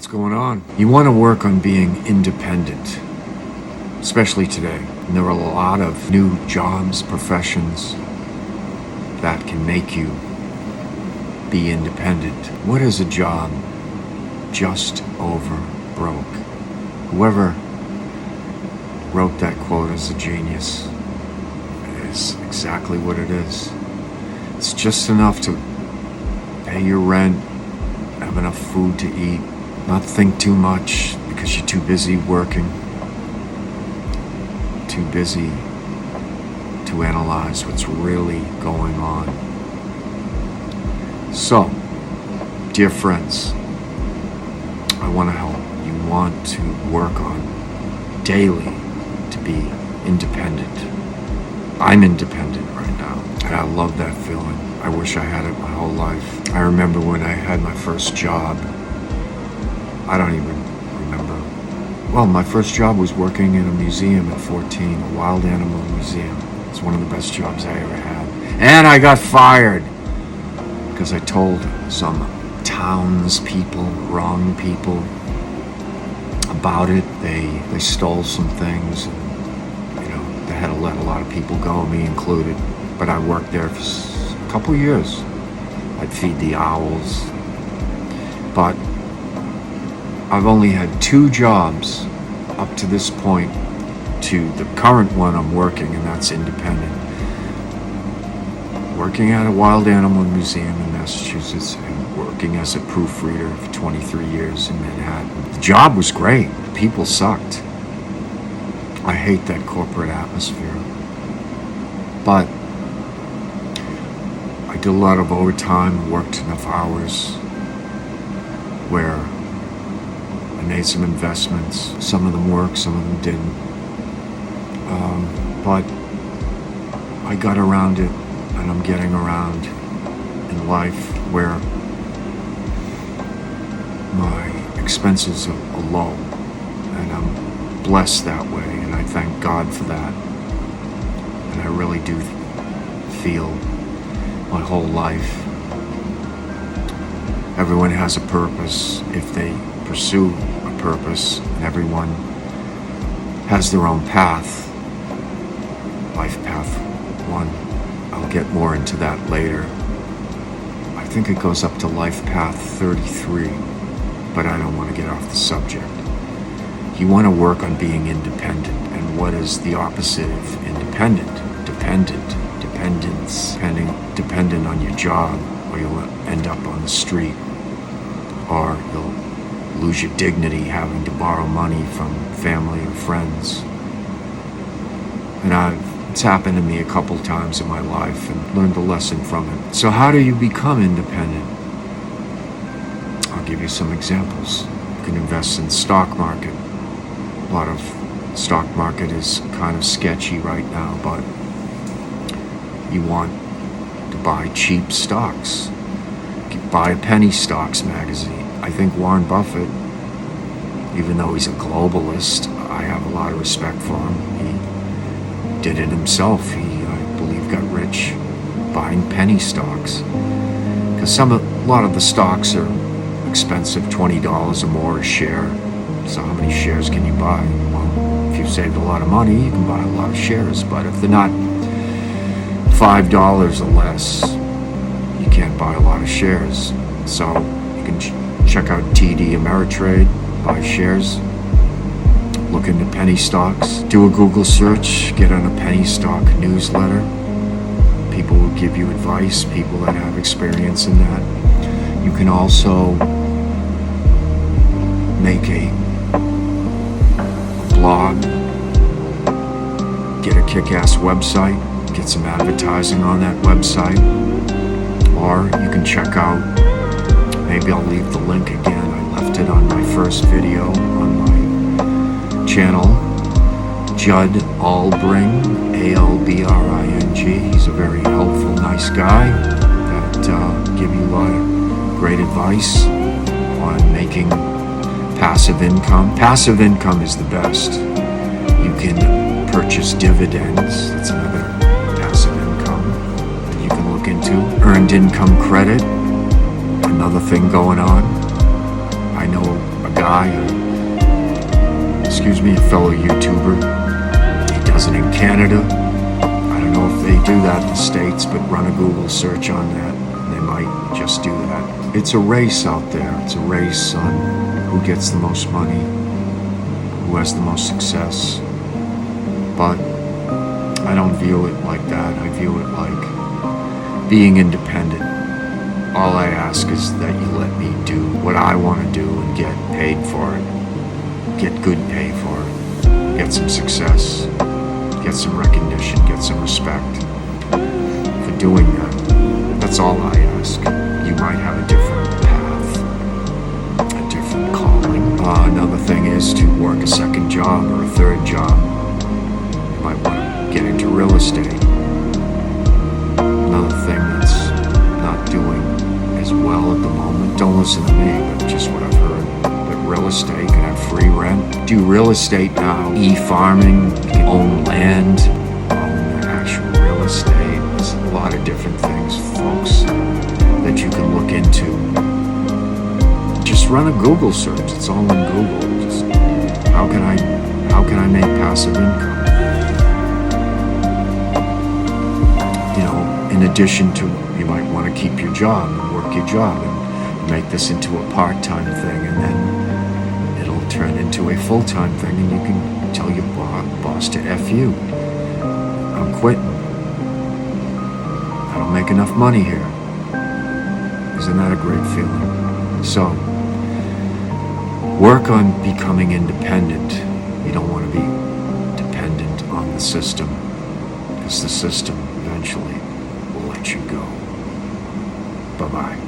What's going on? You want to work on being independent, especially today. And there are a lot of new jobs, professions that can make you be independent. What is a job just over broke? Whoever wrote that quote is a genius. It is exactly what it is. It's just enough to pay your rent, have enough food to eat, not think too much because you're too busy working, too busy to analyze what's really going on. So, dear friends, I want to help. You want to work on daily to be independent. I'm independent right now, and I love that feeling. I wish I had it my whole life. I remember when I had my first job. I don't even remember. Well, my first job was working in a museum at 14, a wild animal museum. It's one of the best jobs I ever had. And I got fired because I told some townspeople, wrong people, about it. They stole some things. And, they had to let a lot of people go, me included. But I worked there for a couple years. I'd feed the owls. But I've only had 2 jobs up to this point to the current one I'm working, and that's independent. Working at a wild animal museum in Massachusetts and working as a proofreader for 23 years in Manhattan. The job was great. The people sucked. I hate that corporate atmosphere. But I did a lot of overtime, worked enough hours where I made some investments. Some of them worked, some of them didn't. But I got around it, and I'm getting around in life where my expenses are low, and I'm blessed that way, and I thank God for that. And I really do feel my whole life everyone has a purpose if they pursue a purpose, and everyone has their own path. Life path 1. I'll get more into that later. I think it goes up to life path 33, but I don't want to get off the subject. You want to work on being independent, and what is the opposite of independent? Dependence, dependent on your job, or you'll end up on the street, or you'll lose your dignity having to borrow money from family or friends. And it's happened to me a couple times in my life and learned a lesson from it. So how do you become independent? I'll give you some examples. You can invest in the stock market. A lot of stock market is kind of sketchy right now, but you want to buy cheap stocks. You can buy a penny stocks magazine. I think Warren Buffett, even though he's a globalist, I have a lot of respect for him. He did it himself. He, I believe, got rich buying penny stocks. Because a lot of the stocks are expensive, $20 or more a share. So how many shares can you buy? Well, if you've saved a lot of money, you can buy a lot of shares. But if they're not $5 or less, you can't buy a lot of shares. So you can check out TD Ameritrade, buy shares. Look into penny stocks, do a Google search, get on a penny stock newsletter. People will give you advice, people that have experience in that. You can also make a blog, get a kick-ass website, get some advertising on that website, or you can check out, maybe I'll leave the link again, I left it on my first video on my channel, Judd Albring, Albring. He's a very helpful, nice guy that give you a lot of great advice on making passive income. Passive income is the best. You can purchase dividends. That's another passive income that you can look into. Earned income credit, another thing going on. I know a guy, a fellow YouTuber. He does it in Canada. I don't know if they do that in the States, but run a Google search on that, and they might just do that. It's a race out there. It's a race on who gets the most money, who has the most success. But I don't view it like that. I view it like being independent. All I ask is that you let me do what I want to do and get paid for it. Get good pay for it. Get some success. Get some recognition. Get some respect for doing that. That's all I ask. You might have a different path, a different calling. Another thing is to work a second job or a third job. You might want to get into real estate. Another thing that's not doing as well at the moment, don't listen to me, but just what I've heard, but real estate, you can have free rent. Do real estate now, e-farming, you can own land, own actual real estate. There's a lot of different things, folks, that you can look into. Just run a Google search. It's all in Google. Just how can I make passive income? You know, in addition to, you might want to keep your job and work your job and make this into a part-time thing, and then it'll turn into a full-time thing, and you can tell your boss to F you. I'm quitting. I don't make enough money here. Isn't that a great feeling? So, work on becoming independent. You don't want to be dependent on the system, because the system eventually will let you go. Bye-bye.